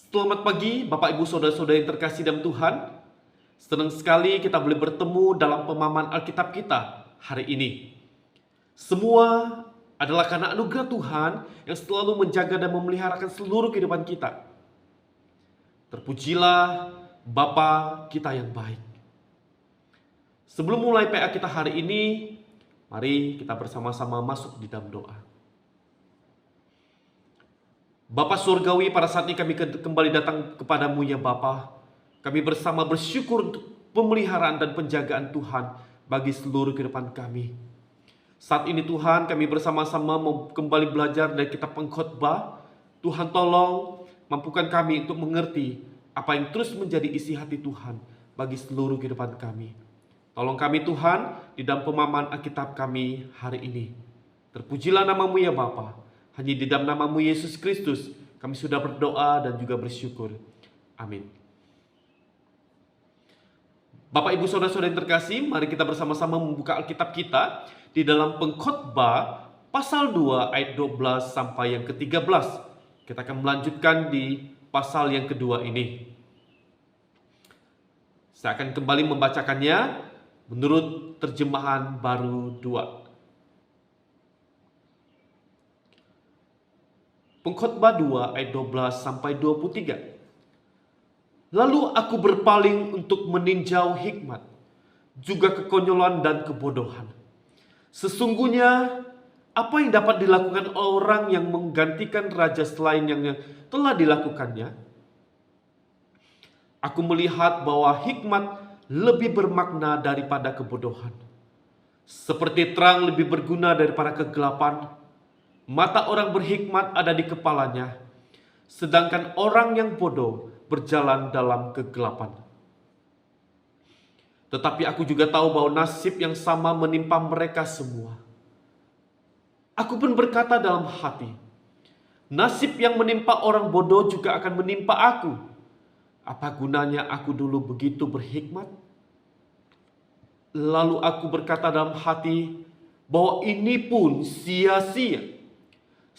Selamat pagi Bapak Ibu Saudara-saudara yang terkasih dalam Tuhan. Senang sekali kita boleh bertemu dalam pemahaman Alkitab kita hari ini. Semua adalah karena anugerah Tuhan yang selalu menjaga dan memeliharakan seluruh kehidupan kita. Terpujilah Bapa kita yang baik. Sebelum mulai PA kita hari ini, mari kita bersama-sama masuk di dalam doa. Bapa Surgawi, pada saat ini kami kembali datang kepadamu ya Bapa. Kami bersama bersyukur untuk pemeliharaan dan penjagaan Tuhan bagi seluruh kehidupan kami. Saat ini Tuhan, kami bersama-sama mau kembali belajar dari kitab Pengkhotbah. Tuhan tolong mampukan kami untuk mengerti apa yang terus menjadi isi hati Tuhan bagi seluruh kehidupan kami. Tolong kami Tuhan di dalam pemahaman Alkitab kami hari ini. Terpujilah namamu ya Bapa. Hanya di dalam namamu Yesus Kristus kami sudah berdoa dan juga bersyukur. Amin. Bapak Ibu Saudara-saudara yang terkasih, mari kita bersama-sama membuka Alkitab kita di dalam Pengkhotbah pasal 2 ayat 12 sampai yang ke-13. Kita akan melanjutkan di pasal yang kedua ini. Saya akan kembali membacakannya menurut terjemahan baru 2. Pengkhotbah 2 ayat 12 sampai 23. Lalu aku berpaling untuk meninjau hikmat, juga kekonyolan dan kebodohan. Sesungguhnya apa yang dapat dilakukan orang yang menggantikan raja selain yang telah dilakukannya? Aku melihat bahwa hikmat lebih bermakna daripada kebodohan. Seperti terang lebih berguna daripada kegelapan. Mata orang berhikmat ada di kepalanya, sedangkan orang yang bodoh berjalan dalam kegelapan. Tetapi aku juga tahu bahwa nasib yang sama menimpa mereka semua. Aku pun berkata dalam hati, nasib yang menimpa orang bodoh juga akan menimpa aku. Apa gunanya aku dulu begitu berhikmat? Lalu aku berkata dalam hati bahwa ini pun sia-sia.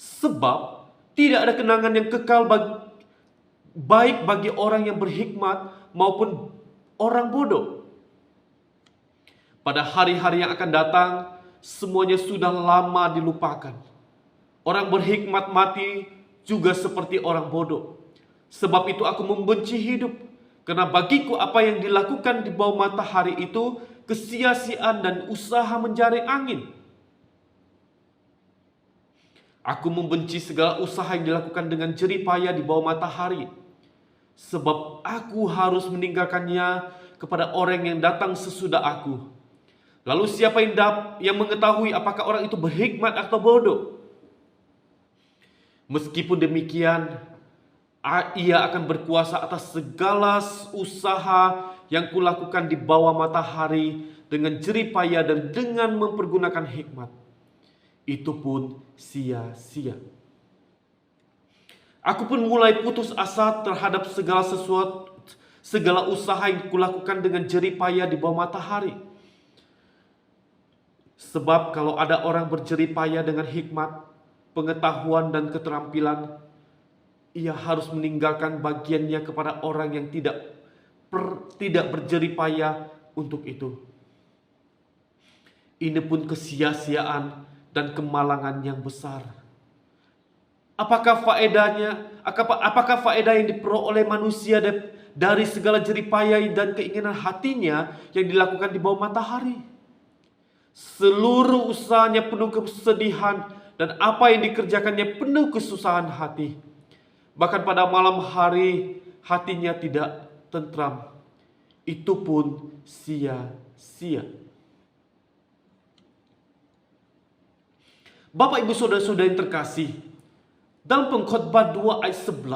Sebab tidak ada kenangan yang kekal baik bagi orang yang berhikmat maupun orang bodoh. Pada hari-hari yang akan datang, semuanya sudah lama dilupakan. Orang berhikmat mati juga seperti orang bodoh. Sebab itu aku membenci hidup, karena bagiku apa yang dilakukan di bawah matahari itu kesia-siaan dan usaha menjaring angin. Aku membenci segala usaha yang dilakukan dengan jerih payah di bawah matahari, sebab aku harus meninggalkannya kepada orang yang datang sesudah aku. Lalu siapa yang mengetahui apakah orang itu berhikmat atau bodoh? Meskipun demikian, ia akan berkuasa atas segala usaha yang kulakukan di bawah matahari dengan jerih payah dan dengan mempergunakan hikmat. Itu pun sia-sia. Aku pun mulai putus asa terhadap segala usaha yang kulakukan dengan jerih payah di bawah matahari. Sebab kalau ada orang berjerih payah dengan hikmat, pengetahuan dan keterampilan, ia harus meninggalkan bagiannya kepada orang yang tidak berjerih payah untuk itu. Ini pun kesia-siaan dan kemalangan yang besar. Apakah faedah yang diperoleh manusia dari segala jerih payah dan keinginan hatinya yang dilakukan di bawah matahari? Seluruh usahanya penuh kesedihan dan apa yang dikerjakannya penuh kesusahan hati. Bahkan pada malam hari hatinya tidak tentram. Itu pun sia-sia. Bapak Ibu Saudara-saudara yang terkasih, dalam Pengkhotbah 2 ayat 11,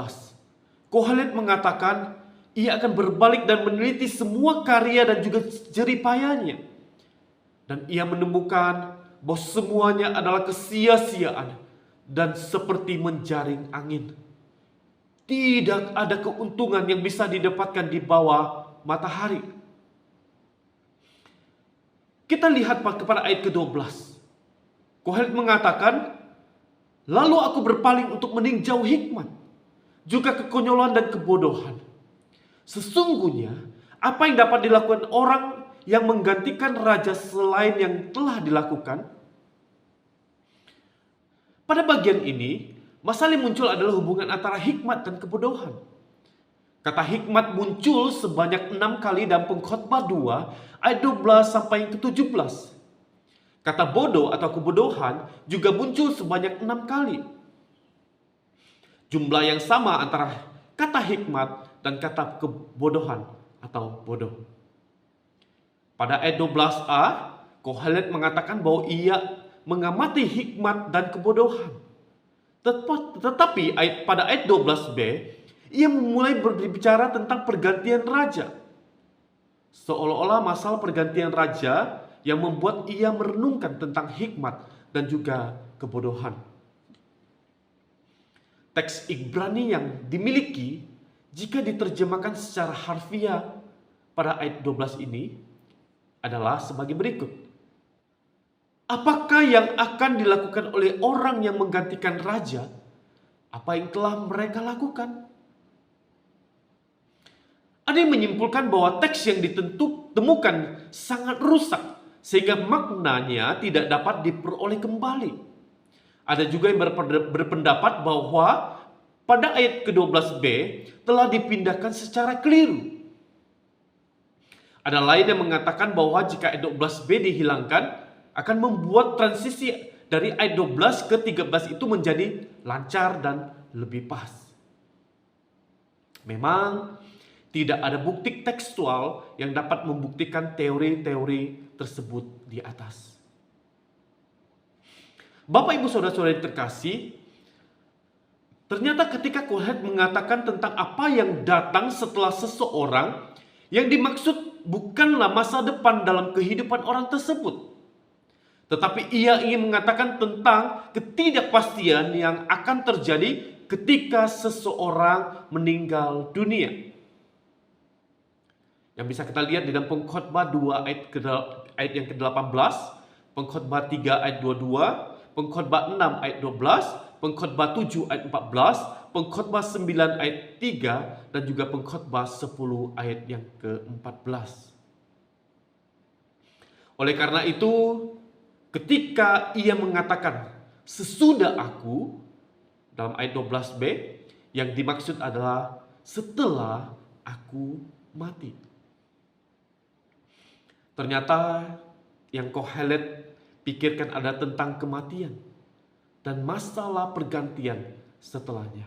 Kohelet mengatakan ia akan berbalik dan meneliti semua karya dan juga jerih payahnya. Dan ia menemukan bahwa semuanya adalah kesia-siaan dan seperti menjaring angin. Tidak ada keuntungan yang bisa didapatkan di bawah matahari. Kita lihat kepada ayat ke-12. Kohelet mengatakan, lalu aku berpaling untuk meninjau hikmat, juga kekonyolan dan kebodohan. Sesungguhnya, apa yang dapat dilakukan orang yang menggantikan raja selain yang telah dilakukan? Pada bagian ini, masalah yang muncul adalah hubungan antara hikmat dan kebodohan. Kata hikmat muncul sebanyak 6 kali dalam Pengkhotbah 2 ayat 12 sampai yang ke-17. Kata bodoh atau kebodohan juga muncul sebanyak 6 kali. Jumlah yang sama antara kata hikmat dan kata kebodohan atau bodoh. Pada ayat 12a, Kohelet mengatakan bahwa ia mengamati hikmat dan kebodohan. Tetapi pada ayat 12b, ia mulai berbicara tentang pergantian raja. Seolah-olah masalah pergantian raja yang membuat ia merenungkan tentang hikmat dan juga kebodohan. Teks Ibrani yang dimiliki jika diterjemahkan secara harfiah pada ayat 12 ini adalah sebagai berikut. Apakah yang akan dilakukan oleh orang yang menggantikan raja? Apa yang telah mereka lakukan? Ada yang menyimpulkan bahwa teks yang ditemukan sangat rusak sehingga maknanya tidak dapat diperoleh kembali. Ada juga yang berpendapat bahwa pada ayat ke-12b telah dipindahkan secara keliru. Ada lain yang mengatakan bahwa jika ayat 12b dihilangkan akan membuat transisi dari ayat 12 ke 13 itu menjadi lancar dan lebih pas. Memang tidak ada bukti tekstual yang dapat membuktikan teori-teori tersebut di atas. Bapak Ibu Saudara-saudari terkasih, ternyata ketika Kohelet mengatakan tentang apa yang datang setelah seseorang, yang dimaksud bukanlah masa depan dalam kehidupan orang tersebut. Tetapi ia ingin mengatakan tentang ketidakpastian yang akan terjadi ketika seseorang meninggal dunia. Yang bisa kita lihat di dalam Pengkhotbah 2 ayat yang ke-18, Pengkhotbah 3 ayat 22, Pengkhotbah 6 ayat 12, Pengkhotbah 7 ayat 14, Pengkhotbah 9 ayat 3, dan juga Pengkhotbah 10 ayat yang ke-14. Oleh karena itu, ketika ia mengatakan sesudah aku dalam ayat 12b, yang dimaksud adalah setelah aku mati. Ternyata yang Kohelet pikirkan ada tentang kematian dan masalah pergantian setelahnya.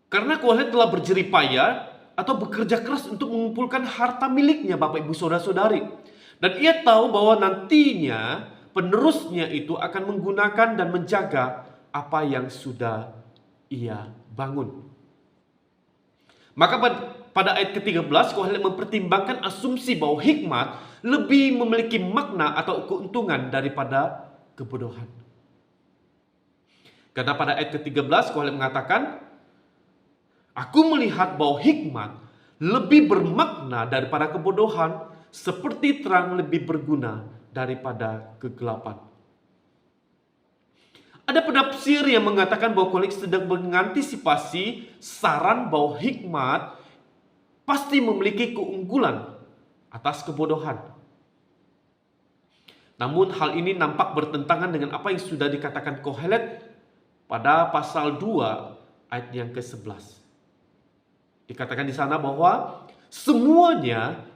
Karena Kohelet telah berjerih payah atau bekerja keras untuk mengumpulkan harta miliknya, Bapak Ibu Saudara-saudari. Dan ia tahu bahwa nantinya penerusnya itu akan menggunakan dan menjaga apa yang sudah ia bangun. Maka pada ayat ke-13, Kohelet mempertimbangkan asumsi bahwa hikmat lebih memiliki makna atau keuntungan daripada kebodohan. Karena pada ayat ke-13, Kohelet mengatakan, aku melihat bahwa hikmat lebih bermakna daripada kebodohan, seperti terang lebih berguna daripada kegelapan. Ada penafsir yang mengatakan bahwa Kohelet sedang mengantisipasi saran bahwa hikmat pasti memiliki keunggulan atas kebodohan. Namun hal ini nampak bertentangan dengan apa yang sudah dikatakan Kohelet pada pasal 2 ayat yang ke-11. Dikatakan di sana bahwa semuanya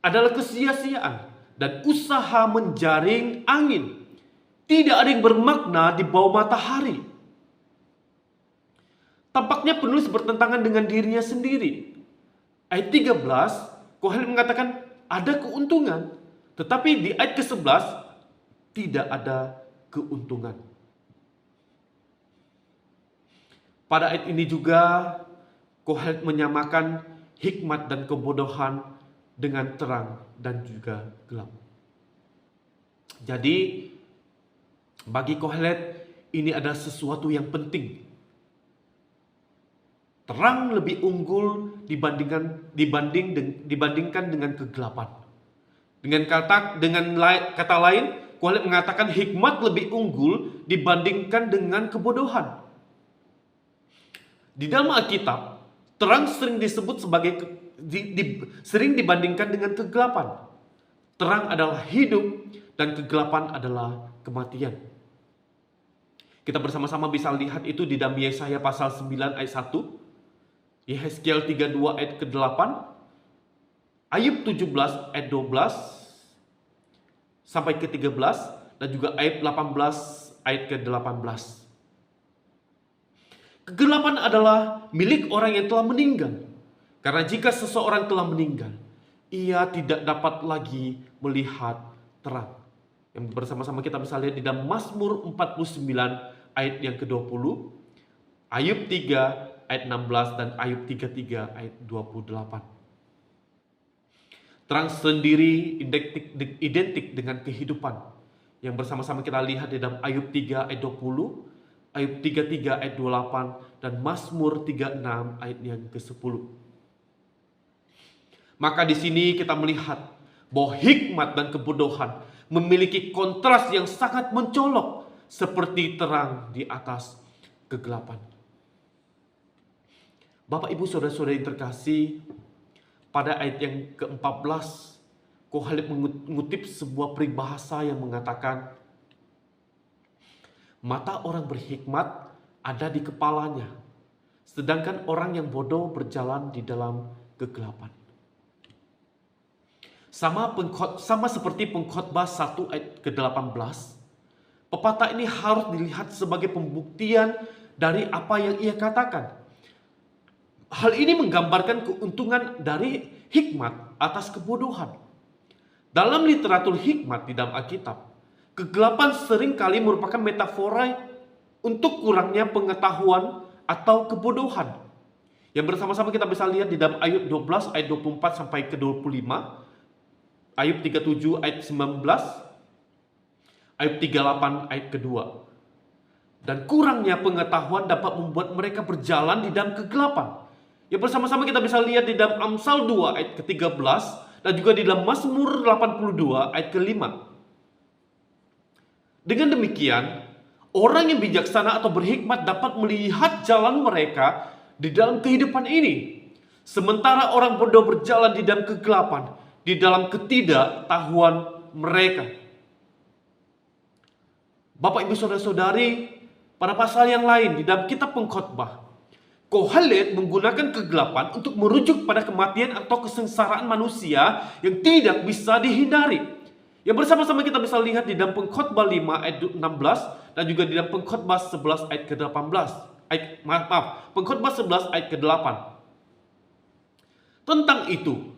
adalah kesia-siaan dan usaha menjaring angin. Tidak ada yang bermakna di bawah matahari. Tampaknya penulis bertentangan dengan dirinya sendiri. Ayat 13, Kohelet mengatakan ada keuntungan. Tetapi di ayat ke-11, tidak ada keuntungan. Pada ayat ini juga, Kohelet menyamakan hikmat dan kebodohan dengan terang dan juga gelap. Jadi, bagi Kohelet ini adalah sesuatu yang penting. Terang lebih unggul dibandingkan dengan kegelapan. Dengan kata lain, Kohelet mengatakan hikmat lebih unggul dibandingkan dengan kebodohan. Di dalam Alkitab, terang sering disebut sebagai sering dibandingkan dengan kegelapan. Terang adalah hidup dan kegelapan adalah kematian. Kita bersama-sama bisa lihat itu di dalam Yesaya pasal 9 ayat 1, Yehezkiel 32 ayat ke-8, Ayub 17 ayat 12 sampai ke-13, dan juga ayat 18 ayat ke-18. Kegelapan adalah milik orang yang telah meninggal. Karena jika seseorang telah meninggal, ia tidak dapat lagi melihat terang. Yang bersama-sama kita bisa lihat di dalam Mazmur 49 ayat yang ke-20, Ayub 3 ayat 16, dan Ayub 33 ayat 28. Terang sendiri identik dengan kehidupan. Yang bersama-sama kita lihat di dalam Ayub 3 ayat 20, Ayub 33 ayat 28, dan Mazmur 36 ayat yang ke-10. Maka di sini kita melihat bahwa hikmat dan kebodohan memiliki kontras yang sangat mencolok seperti terang di atas kegelapan. Bapak, Ibu, Saudara-saudara yang terkasih, pada ayat yang ke-14, Koheleth mengutip sebuah peribahasa yang mengatakan, mata orang berhikmat ada di kepalanya, sedangkan orang yang bodoh berjalan di dalam kegelapan. Sama seperti pengkhotbah 1 ayat ke-18, pepatah ini harus dilihat sebagai pembuktian dari apa yang ia katakan. Hal ini menggambarkan keuntungan dari hikmat atas kebodohan. Dalam literatur hikmat di dalam Alkitab, kegelapan seringkali merupakan metafora untuk kurangnya pengetahuan atau kebodohan. Yang bersama-sama kita bisa lihat di dalam Ayub 12 ayat 24 sampai ke 25, Ayub 37 ayat 19, Ayub 38 ayat kedua. Dan kurangnya pengetahuan dapat membuat mereka berjalan di dalam kegelapan. Yang bersama-sama kita bisa lihat di dalam Amsal 2 ayat ke-13 dan juga di dalam Mazmur 82 ayat ke-5. Dengan demikian, orang yang bijaksana atau berhikmat dapat melihat jalan mereka di dalam kehidupan ini. Sementara orang bodoh berjalan di dalam kegelapan, di dalam ketidaktahuan mereka. Bapak, Ibu, Saudara-saudari, pada pasal yang lain di dalam kitab Pengkhotbah, Koheleth menggunakan kegelapan untuk merujuk pada kematian atau kesengsaraan manusia yang tidak bisa dihindari. Yang bersama-sama kita bisa lihat di dalam Pengkhotbah 5 ayat 16 dan juga di dalam Pengkhotbah 11 ayat ke-18. Pengkhotbah 11 ayat ke-8. Tentang itu,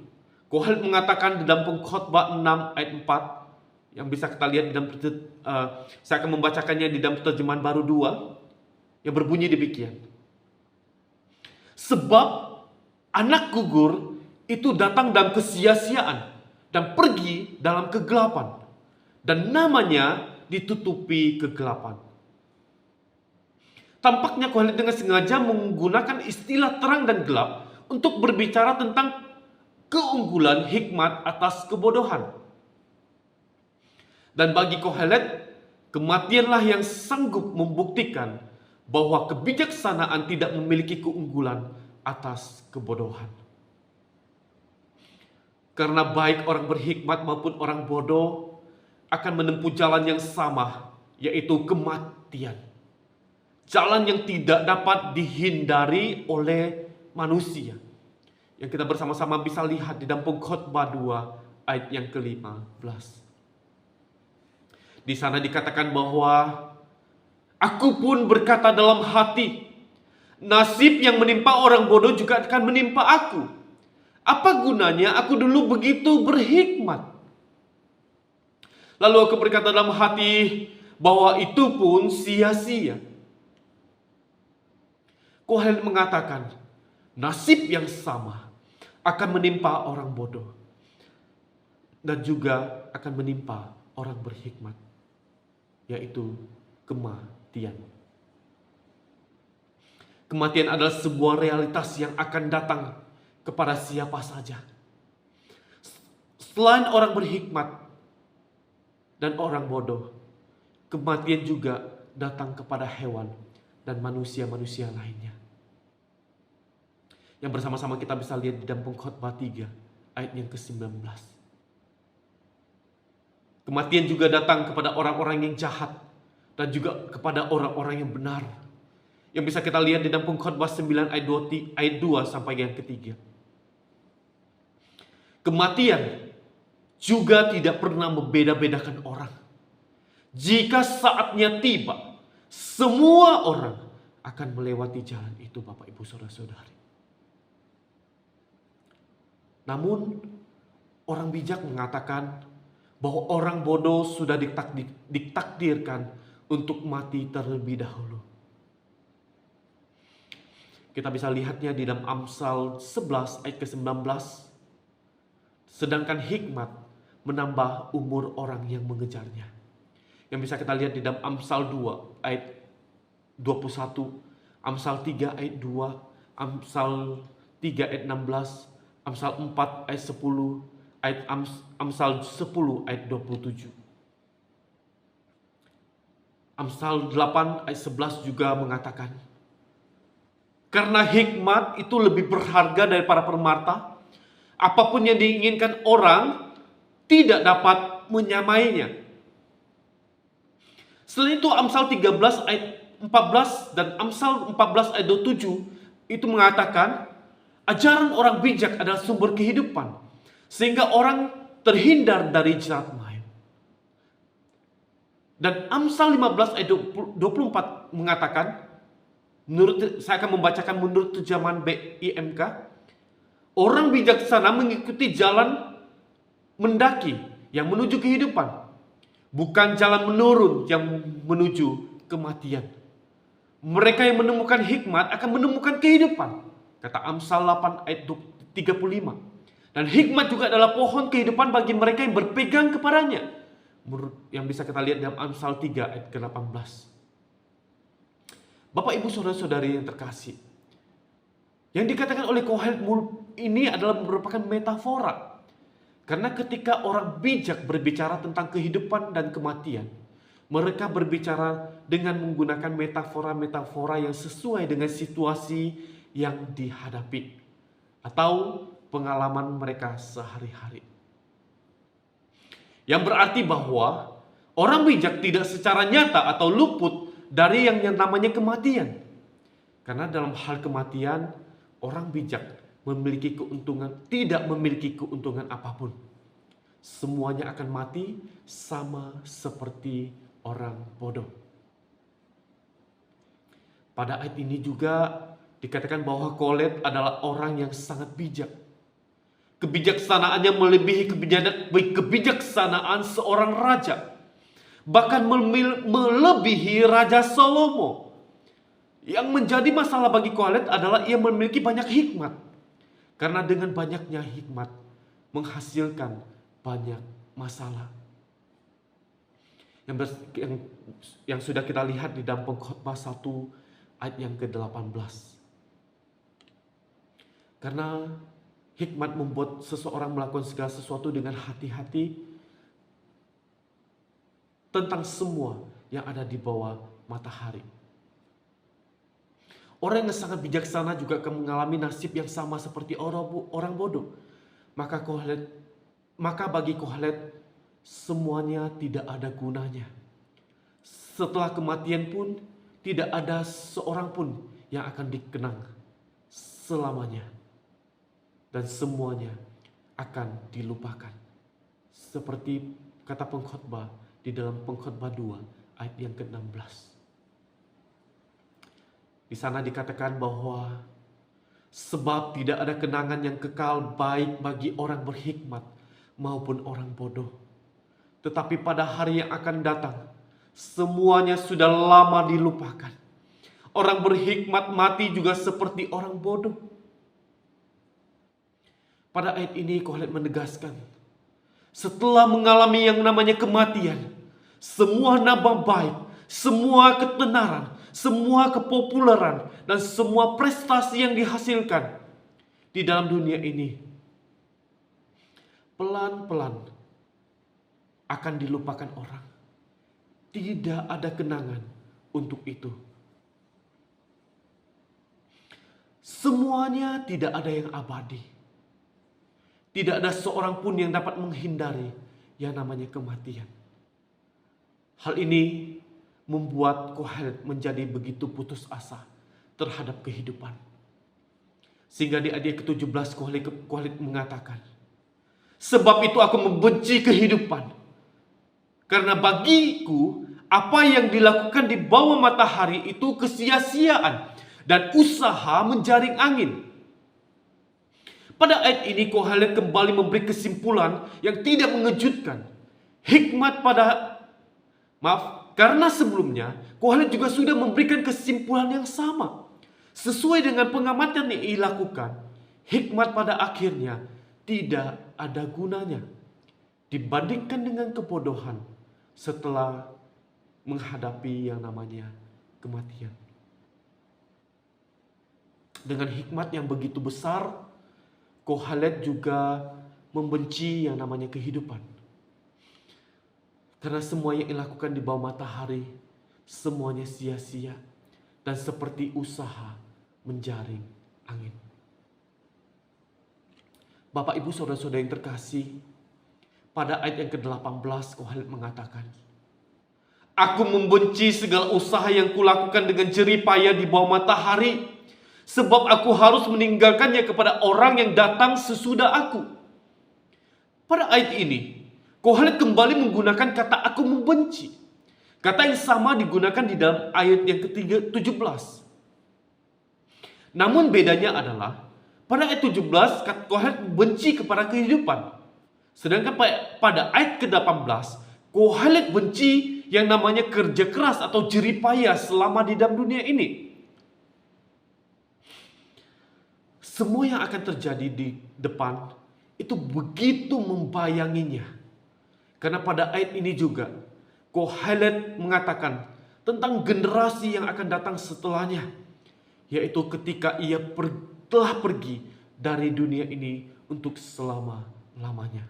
Koheleth mengatakan di dalam Pengkhotbah 6 ayat 4 yang bisa kita lihat di dalam saya akan membacakannya di dalam terjemahan baru 2 yang berbunyi demikian. Sebab anak gugur itu datang dalam kesia-siaan dan pergi dalam kegelapan, dan namanya ditutupi kegelapan. Tampaknya Koheleth dengan sengaja menggunakan istilah terang dan gelap untuk berbicara tentang keunggulan hikmat atas kebodohan. Dan bagi Koheleth, kematianlah yang sanggup membuktikan bahwa kebijaksanaan tidak memiliki keunggulan atas kebodohan. Karena baik orang berhikmat maupun orang bodoh akan menempuh jalan yang sama, yaitu kematian. Jalan yang tidak dapat dihindari oleh manusia. Yang kita bersama-sama bisa lihat di dalam Pengkhotbah 2 ayat yang ke-15. Di sana dikatakan bahwa aku pun berkata dalam hati, nasib yang menimpa orang bodoh juga akan menimpa aku. Apa gunanya aku dulu begitu berhikmat? Lalu aku berkata dalam hati bahwa itu pun sia-sia. Koheleth mengatakan, nasib yang sama akan menimpa orang bodoh dan juga akan menimpa orang berhikmat, yaitu kematian. Kematian adalah sebuah realitas yang akan datang kepada siapa saja. Selain orang berhikmat dan orang bodoh, kematian juga datang kepada hewan dan manusia-manusia lainnya. Yang bersama-sama kita bisa lihat di dalam Pengkhotbah 3 ayat yang ke-19. Kematian juga datang kepada orang-orang yang jahat dan juga kepada orang-orang yang benar. Yang bisa kita lihat di dalam Pengkhotbah 9 ayat 2 sampai yang ketiga. Kematian juga tidak pernah membeda-bedakan orang. Jika saatnya tiba, semua orang akan melewati jalan itu, Bapak Ibu Saudara-saudari. Namun orang bijak mengatakan bahwa orang bodoh sudah ditakdirkan untuk mati terlebih dahulu. Kita bisa lihatnya di dalam Amsal 11 ayat ke-19. Sedangkan hikmat menambah umur orang yang mengejarnya. Yang bisa kita lihat di dalam Amsal 2 ayat 21, Amsal 3 ayat 2, Amsal 3 ayat 16, Amsal 4 ayat 10, Amsal 10 ayat 27. Amsal 8 ayat 11 juga mengatakan, karena hikmat itu lebih berharga daripada permata, apapun yang diinginkan orang tidak dapat menyamainya. Selain itu Amsal 13 ayat 14 dan Amsal 14 ayat 27 itu mengatakan, ajaran orang bijak adalah sumber kehidupan, sehingga orang terhindar dari jerat maut. Dan Amsal 15 ayat 24 mengatakan, saya akan membacakan menurut terjemahan BIMK, orang bijaksana mengikuti jalan mendaki yang menuju kehidupan, bukan jalan menurun yang menuju kematian. Mereka yang menemukan hikmat akan menemukan kehidupan, kata Amsal 8 ayat 35. Dan hikmat juga adalah pohon kehidupan bagi mereka yang berpegang kepadanya. Yang bisa kita lihat dalam Amsal 3 ayat ke-18. Bapak Ibu Saudara-saudari yang terkasih, yang dikatakan oleh Kohelet ini adalah merupakan metafora. Karena ketika orang bijak berbicara tentang kehidupan dan kematian, mereka berbicara dengan menggunakan metafora-metafora yang sesuai dengan situasi yang dihadapi atau pengalaman mereka sehari-hari. Yang berarti bahwa orang bijak tidak secara nyata atau luput dari yang namanya kematian. Karena dalam hal kematian, orang bijak tidak memiliki keuntungan apapun. Semuanya akan mati sama seperti orang bodoh. Pada ayat ini juga dikatakan bahwa Kohelet adalah orang yang sangat bijak. Kebijaksanaannya melebihi kebijaksanaan seorang raja. Bahkan melebihi Raja Salomo. Yang menjadi masalah bagi Kohelet adalah ia memiliki banyak hikmat. Karena dengan banyaknya hikmat menghasilkan banyak masalah. Yang sudah kita lihat di dalam Pengkhotbah 1 ayat yang ke-18. Karena hikmat membuat seseorang melakukan segala sesuatu dengan hati-hati tentang semua yang ada di bawah matahari. Orang yang sangat bijaksana juga akan mengalami nasib yang sama seperti orang bodoh. Maka bagi Kohelet semuanya tidak ada gunanya. Setelah kematian pun tidak ada seorang pun yang akan dikenang selamanya. Dan semuanya akan dilupakan. Seperti kata pengkhotbah di dalam Pengkhotbah 2 ayat yang ke-16. Di sana dikatakan bahwa sebab tidak ada kenangan yang kekal baik bagi orang berhikmat maupun orang bodoh. Tetapi pada hari yang akan datang, semuanya sudah lama dilupakan. Orang berhikmat mati juga seperti orang bodoh. Pada ayat ini Kohelet menegaskan, setelah mengalami yang namanya kematian, semua nama baik, semua ketenaran, semua kepopuleran, dan semua prestasi yang dihasilkan di dalam dunia ini pelan-pelan akan dilupakan orang. Tidak ada kenangan untuk itu. Semuanya tidak ada yang abadi. Tidak ada seorang pun yang dapat menghindari yang namanya kematian. Hal ini membuat Kohelet menjadi begitu putus asa terhadap kehidupan. Sehingga di ayat ke-17 Kohelet mengatakan, sebab itu aku membenci kehidupan. Karena bagiku apa yang dilakukan di bawah matahari itu kesia-siaan dan usaha menjaring angin. Pada ayat ini Kohelet kembali memberi kesimpulan yang tidak mengejutkan. Karena sebelumnya Kohelet juga sudah memberikan kesimpulan yang sama. Sesuai dengan pengamatan yang ia lakukan, hikmat pada akhirnya tidak ada gunanya dibandingkan dengan kebodohan setelah menghadapi yang namanya kematian. Dengan hikmat yang begitu besar, Kohelet juga membenci yang namanya kehidupan. Karena semua yang dilakukan di bawah matahari, semuanya sia-sia dan seperti usaha menjaring angin. Bapak, Ibu, Saudara-saudara yang terkasih, pada ayat yang ke-18 Kohelet mengatakan, aku membenci segala usaha yang kulakukan dengan jerih payah di bawah matahari, sebab aku harus meninggalkannya kepada orang yang datang sesudah aku. Pada ayat ini, Kohelet kembali menggunakan kata aku membenci. Kata yang sama digunakan di dalam ayat yang ke-17. Namun bedanya adalah, pada ayat 17 Kohelet benci kepada kehidupan. Sedangkan pada ayat ke-18 Kohelet benci yang namanya kerja keras atau jerih payah selama di dalam dunia ini. Semua yang akan terjadi di depan itu begitu membayanginya. Karena pada ayat ini juga Kohelet mengatakan tentang generasi yang akan datang setelahnya, yaitu ketika ia telah pergi dari dunia ini untuk selama-lamanya.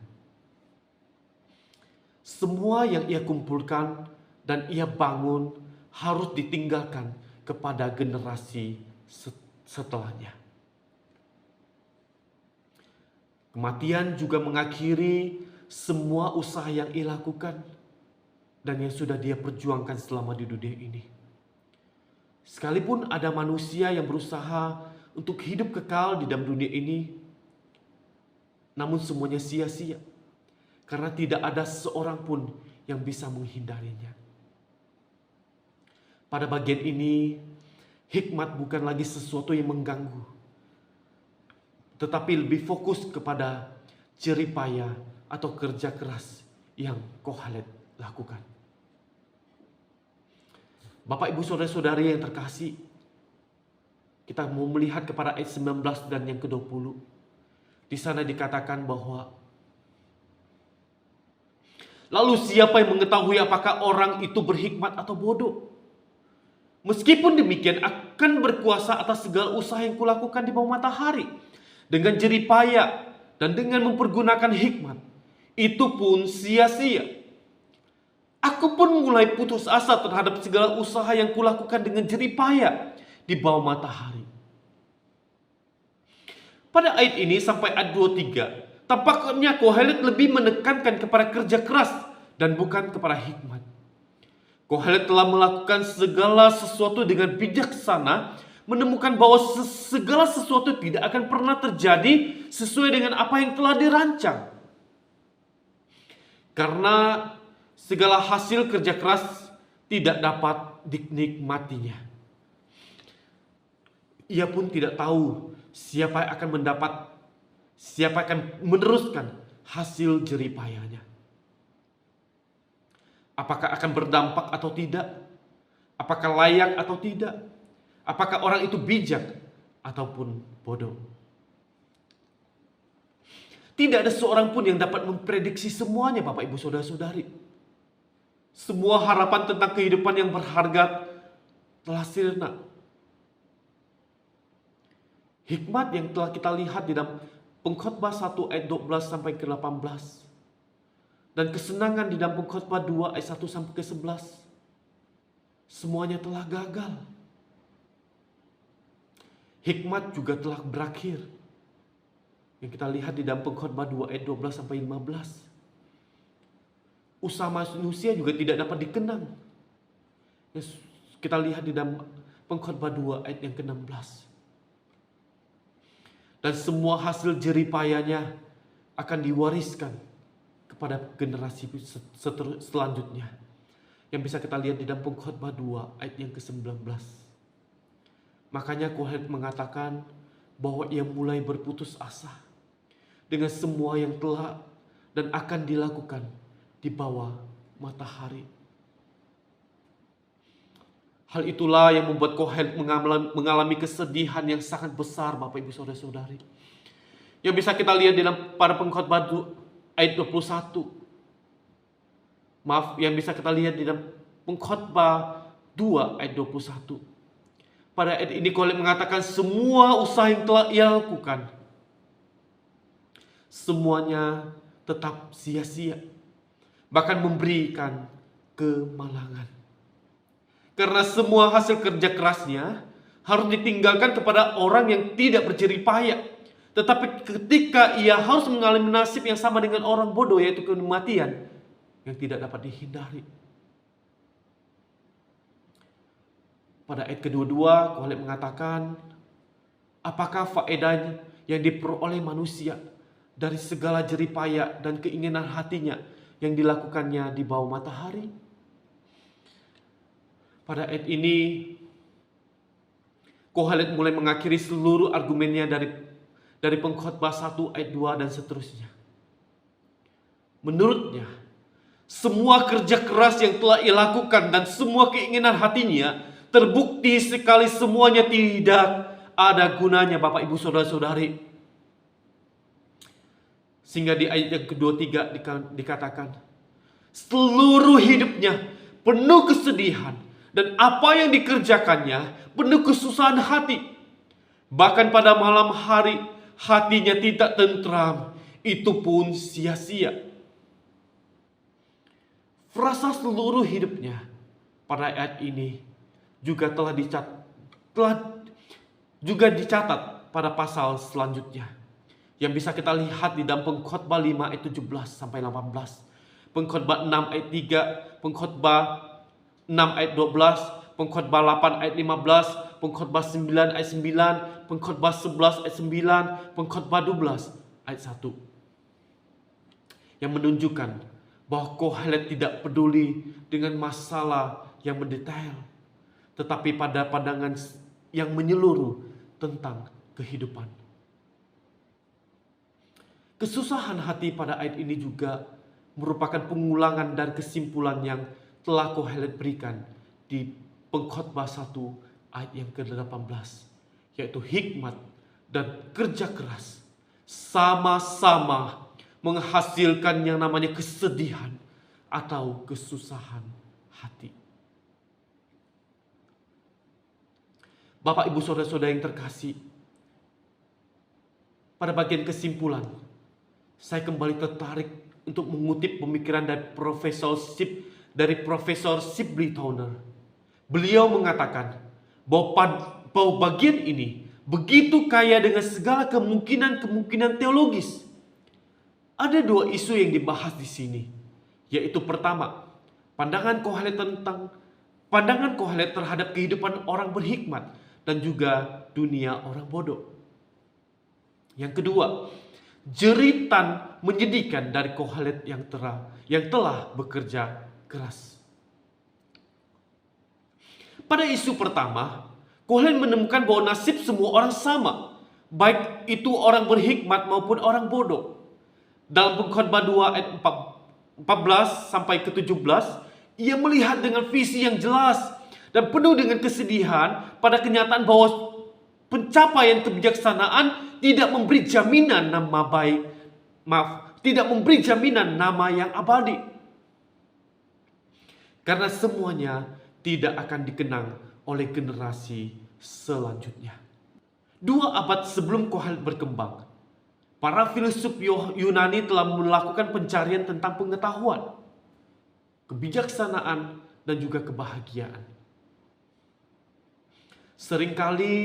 Semua yang ia kumpulkan dan ia bangun harus ditinggalkan kepada generasi setelahnya. Kematian juga mengakhiri semua usaha yang ia lakukan dan yang sudah dia perjuangkan selama di dunia ini. Sekalipun ada manusia yang berusaha untuk hidup kekal di dalam dunia ini, namun semuanya sia-sia karena tidak ada seorang pun yang bisa menghindarinya. Pada bagian ini, hikmat bukan lagi sesuatu yang mengganggu, tetapi lebih fokus kepada jerih payah atau kerja keras yang Kohelet lakukan. Bapak, Ibu, Saudara-saudari yang terkasih, kita mau melihat kepada ayat 19 dan yang ke-20. Di sana dikatakan bahwa lalu siapa yang mengetahui apakah orang itu berhikmat atau bodoh? Meskipun demikian akan berkuasa atas segala usaha yang kulakukan di bawah matahari dengan jerih payah dan dengan mempergunakan hikmat, itu pun sia-sia. Aku pun mulai putus asa terhadap segala usaha yang kulakukan dengan jerih payah di bawah matahari. Pada ayat ini sampai ayat 23, tampaknya Kohelet lebih menekankan kepada kerja keras dan bukan kepada hikmat. Kohelet telah melakukan segala sesuatu dengan bijaksana, menemukan bahwa segala sesuatu tidak akan pernah terjadi sesuai dengan apa yang telah dirancang. Karena segala hasil kerja keras tidak dapat dinikmatinya. Ia pun tidak tahu siapa yang akan meneruskan hasil jerih payahnya. Apakah akan berdampak atau tidak? Apakah layak atau tidak? Apakah orang itu bijak ataupun bodoh? Tidak ada seorang pun yang dapat memprediksi semuanya, Bapak, Ibu, Saudara-saudari. Semua harapan tentang kehidupan yang berharga telah sirna. Hikmat yang telah kita lihat di dalam Pengkhotbah 1 ayat 12 sampai ke 18. Dan kesenangan di dalam Pengkhotbah 2 ayat 1 sampai ke 11. Semuanya telah gagal. Hikmat juga telah berakhir. Yang kita lihat di dalam Pengkhotbah 2 ayat 12 sampai 15. Usaha manusia juga tidak dapat dikenang. Kita lihat di dalam Pengkhotbah 2 ayat yang ke-16. Dan semua hasil jeripayanya akan diwariskan kepada generasi selanjutnya. Yang bisa kita lihat di dalam Pengkhotbah 2 ayat yang ke-19. Makanya Kohelet mengatakan bahwa ia mulai berputus asa dengan semua yang telah dan akan dilakukan di bawah matahari. Hal itulah yang membuat Kohelet mengalami kesedihan yang sangat besar, Bapak Ibu Saudara-saudari. Yang bisa kita lihat di dalam pada Pengkhotbah ayat 21. Yang bisa kita lihat di dalam Pengkhotbah 2 ayat 21. Pada ayat ini Kohelet mengatakan semua usaha yang telah ia lakukan, semuanya tetap sia-sia, bahkan memberikan kemalangan. Karena semua hasil kerja kerasnya harus ditinggalkan kepada orang yang tidak berjerih payah. Tetapi ketika ia harus mengalami nasib yang sama dengan orang bodoh, yaitu kematian yang tidak dapat dihindari. Pada ayat kedua, Kohelet mengatakan, apakah faedah yang diperoleh manusia dari segala jerih payah dan keinginan hatinya yang dilakukannya di bawah matahari? Pada ayat ini, Kohelet mulai mengakhiri seluruh argumennya dari Pengkhotbah 1 ayat 2 dan seterusnya. Menurutnya, semua kerja keras yang telah ia lakukan dan semua keinginan hatinya terbukti sekali semuanya tidak ada gunanya, Bapak Ibu Saudara-saudari. Sehingga di ayat yang kedua-tiga dikatakan, seluruh hidupnya penuh kesedihan dan apa yang dikerjakannya penuh kesusahan hati. Bahkan pada malam hari hatinya tidak tentram, itu pun sia-sia. Frasa seluruh hidupnya pada ayat ini juga telah dicatat pada pasal selanjutnya. Yang bisa kita lihat di dalam Pengkhotbah 5 ayat 17 sampai 18. Pengkhotbah 6 ayat 3, Pengkhotbah 6 ayat 12, Pengkhotbah 8 ayat 15, Pengkhotbah 9 ayat 9, Pengkhotbah 11 ayat 9, Pengkhotbah 12 ayat 1. Yang menunjukkan bahwa Kohelet tidak peduli dengan masalah yang mendetail, tetapi pada pandangan yang menyeluruh tentang kehidupan. Kesusahan hati pada ayat ini juga merupakan pengulangan dan kesimpulan yang telah Kohelet berikan di Pengkhotbah 1 ayat yang ke-18, yaitu hikmat dan kerja keras sama-sama menghasilkan yang namanya kesedihan atau kesusahan hati. Bapak Ibu Saudara-saudara yang terkasih, pada bagian kesimpulan saya kembali tertarik untuk mengutip pemikiran dari Profesor Sibley Towner. Beliau mengatakan bahwa bagian ini begitu kaya dengan segala kemungkinan teologis. Ada dua isu yang dibahas di sini, yaitu pertama, pandangan Kohelet terhadap kehidupan orang berhikmat dan juga dunia orang bodoh. Yang kedua, jeritan menyedihkan dari Kohelet yang telah bekerja keras. Pada isu pertama, Kohelet menemukan bahwa nasib semua orang sama, baik itu orang berhikmat maupun orang bodoh. Dalam Pengkhotbah 2 ayat 14 sampai ke 17, ia melihat dengan visi yang jelas dan penuh dengan kesedihan pada kenyataan bahwa pencapaian kebijaksanaan tidak memberi jaminan tidak memberi jaminan nama yang abadi. Karena semuanya tidak akan dikenang oleh generasi selanjutnya. 2 abad sebelum Kohelet berkembang, para filsuf Yunani telah melakukan pencarian tentang pengetahuan, kebijaksanaan, dan juga kebahagiaan. Seringkali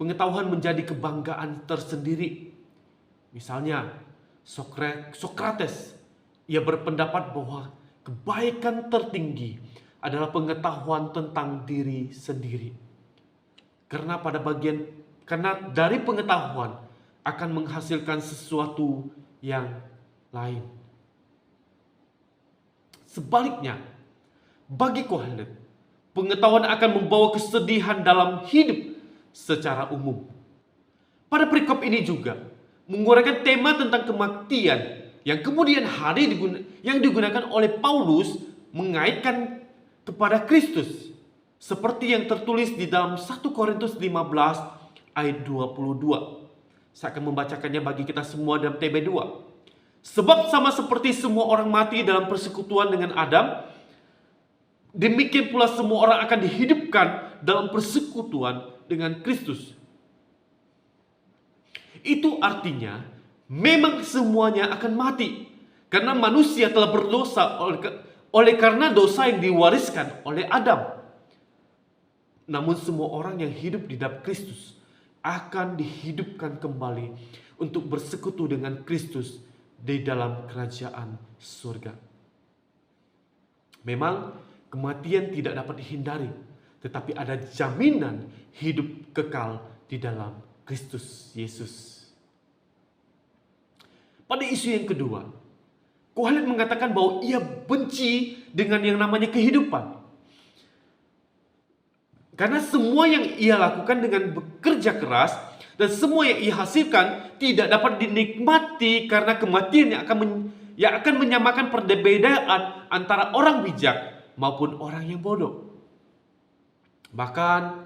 pengetahuan menjadi kebanggaan tersendiri. Misalnya, Sokrates, ia berpendapat bahwa kebaikan tertinggi adalah pengetahuan tentang diri sendiri. Karena dari pengetahuan akan menghasilkan sesuatu yang lain. Sebaliknya, bagi Kohelet, pengetahuan akan membawa kesedihan dalam hidup secara umum. Pada perikop ini juga menguraikan tema tentang kematian yang kemudian yang digunakan oleh Paulus mengaitkan kepada Kristus, seperti yang tertulis di dalam 1 Korintus 15 ayat 22. Saya akan membacakannya bagi kita semua dalam TB2. Sebab sama seperti semua orang mati dalam persekutuan dengan Adam, demikian pula semua orang akan dihidupkan dalam persekutuan dengan Kristus. Itu artinya memang semuanya akan mati, karena manusia telah berdosa oleh karena dosa yang diwariskan oleh Adam. Namun semua orang yang hidup di dalam Kristus akan dihidupkan kembali untuk bersekutu dengan Kristus di dalam kerajaan surga. Memang kematian tidak dapat dihindari, tetapi ada jaminan hidup kekal di dalam Kristus Yesus. Pada isu yang kedua, Kohelet mengatakan bahwa ia benci dengan yang namanya kehidupan. Karena semua yang ia lakukan dengan bekerja keras dan semua yang ia hasilkan tidak dapat dinikmati karena kematian yang akan menyamakan perbedaan antara orang bijak maupun orang yang bodoh. Bahkan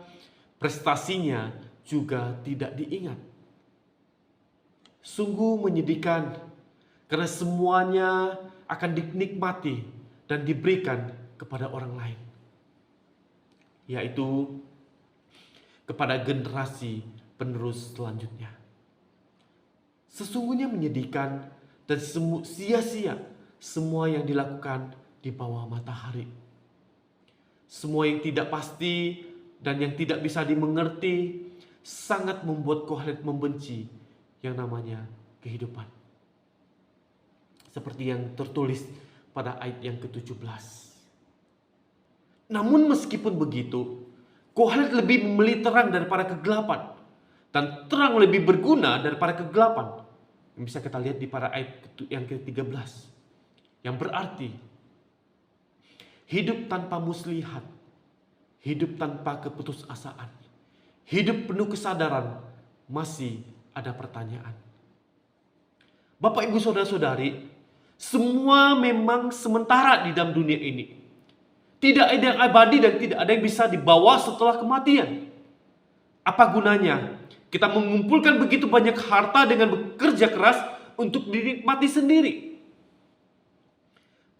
prestasinya juga tidak diingat. Sungguh menyedihkan karena semuanya akan dinikmati dan diberikan kepada orang lain, yaitu kepada generasi penerus selanjutnya. Sesungguhnya menyedihkan dan sia-sia semua yang dilakukan di bawah matahari. Semua yang tidak pasti dan yang tidak bisa dimengerti sangat membuat Kohelet membenci yang namanya kehidupan. Seperti yang tertulis pada ayat yang ke-17. Namun meskipun begitu, Kohelet lebih memilih terang daripada kegelapan, dan terang lebih berguna daripada kegelapan. Yang bisa kita lihat di pada ayat yang ke-13. Yang berarti hidup tanpa muslihat, hidup tanpa keputusasaan, hidup penuh kesadaran, masih ada pertanyaan. Bapak, Ibu, Saudara-saudari, semua memang sementara di dalam dunia ini. Tidak ada yang abadi dan tidak ada yang bisa dibawa setelah kematian. Apa gunanya kita mengumpulkan begitu banyak harta dengan bekerja keras untuk dinikmati sendiri?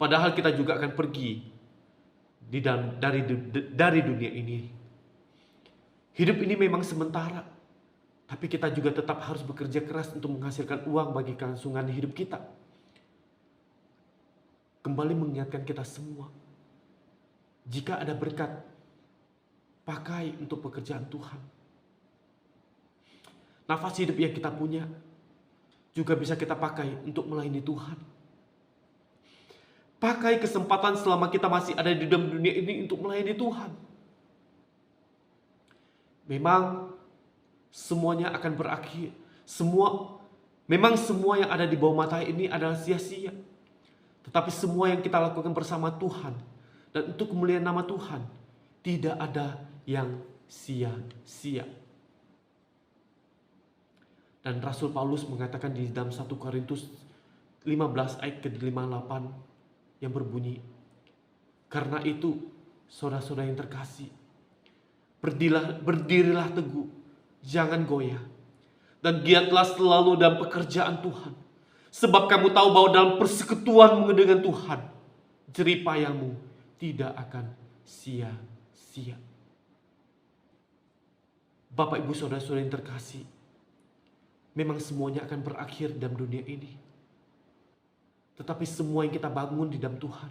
Padahal kita juga akan pergi dari dunia ini. Hidup ini memang sementara. Tapi kita juga tetap harus bekerja keras untuk menghasilkan uang bagi kelangsungan hidup kita. Kembali mengingatkan kita semua, jika ada berkat, pakai untuk pekerjaan Tuhan. Nafas hidup yang kita punya juga bisa kita pakai untuk melayani Tuhan. Pakai kesempatan selama kita masih ada di dalam dunia ini untuk melayani Tuhan. Memang semuanya akan berakhir. Memang semua yang ada di bawah matahari ini adalah sia-sia. Tetapi semua yang kita lakukan bersama Tuhan dan untuk kemuliaan nama Tuhan, tidak ada yang sia-sia. Dan Rasul Paulus mengatakan di dalam 1 Korintus 15 ayat ke-58 yang berbunyi, karena itu saudara-saudara yang terkasih, berdirilah teguh, jangan goyah, dan giatlah selalu dalam pekerjaan Tuhan. Sebab kamu tahu bahwa dalam persekutuanmu dengan Tuhan, jerih payahmu tidak akan sia-sia. Bapak, Ibu, Saudara-saudara yang terkasih, memang semuanya akan berakhir dalam dunia ini. Tetapi semua yang kita bangun di dalam Tuhan,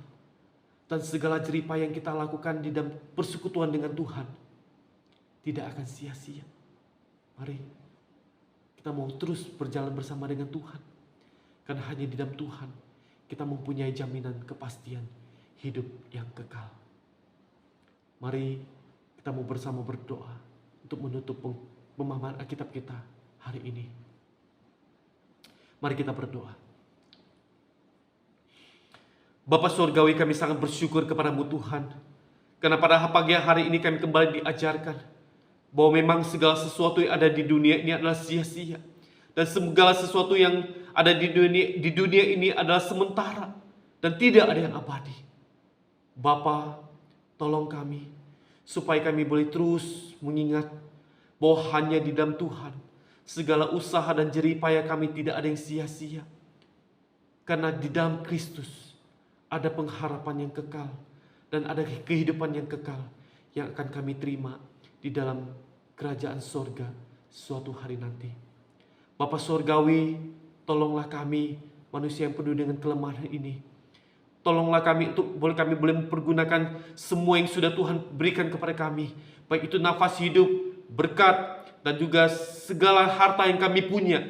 dan segala jerih payah yang kita lakukan di dalam persekutuan dengan Tuhan, tidak akan sia-sia. Mari kita mau terus berjalan bersama dengan Tuhan. Karena hanya di dalam Tuhan kita mempunyai jaminan kepastian hidup yang kekal. Mari kita mau bersama berdoa untuk menutup pemahaman Alkitab kita hari ini. Mari kita berdoa. Bapa Surgawi, kami sangat bersyukur kepadamu Tuhan. Karena pada pagi hari ini kami kembali diajarkan bahwa memang segala sesuatu yang ada di dunia ini adalah sia-sia. Dan segala sesuatu yang ada di dunia ini adalah sementara. Dan tidak ada yang abadi. Bapa, tolong kami supaya kami boleh terus mengingat bahwa hanya di dalam Tuhan segala usaha dan jerih payah kami tidak ada yang sia-sia. Karena di dalam Kristus ada pengharapan yang kekal dan ada kehidupan yang kekal yang akan kami terima di dalam kerajaan sorga suatu hari nanti. Bapa Surgawi, tolonglah kami manusia yang penuh dengan kelemahan ini. Tolonglah kami untuk kami boleh mempergunakan semua yang sudah Tuhan berikan kepada kami. Baik itu nafas hidup, berkat, dan juga segala harta yang kami punya.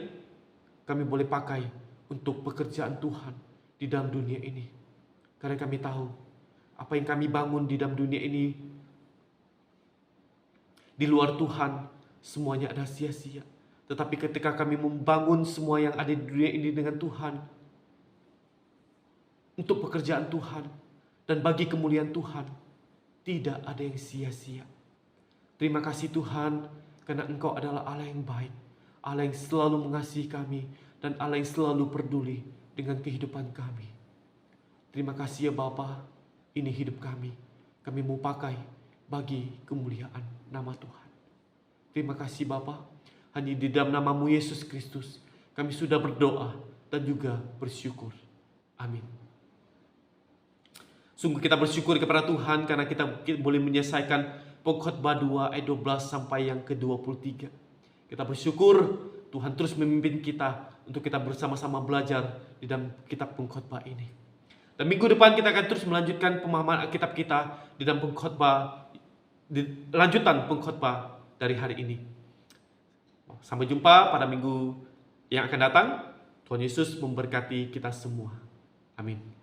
Kami boleh pakai untuk pekerjaan Tuhan di dalam dunia ini. Karena kami tahu apa yang kami bangun di dalam dunia ini, di luar Tuhan, semuanya ada sia-sia. Tetapi ketika kami membangun semua yang ada di dunia ini dengan Tuhan, untuk pekerjaan Tuhan, dan bagi kemuliaan Tuhan, tidak ada yang sia-sia. Terima kasih Tuhan, karena Engkau adalah Allah yang baik, Allah yang selalu mengasihi kami, dan Allah yang selalu peduli dengan kehidupan kami. Terima kasih ya Bapa, ini hidup kami. Kami mau pakai bagi kemuliaan nama Tuhan. Terima kasih Bapa. Hanya di dalam nama-Mu Yesus Kristus kami sudah berdoa dan juga bersyukur. Amin. Sungguh kita bersyukur kepada Tuhan karena kita boleh menyelesaikan Pengkhotbah 2 ayat 12 sampai yang ke-23. Kita bersyukur Tuhan terus memimpin kita untuk kita bersama-sama belajar di dalam kitab Pengkhotbah ini. Dan minggu depan kita akan terus melanjutkan pemahaman Alkitab kita di dalam lanjutan Pengkhotbah dari hari ini. Sampai jumpa pada minggu yang akan datang. Tuhan Yesus memberkati kita semua. Amin.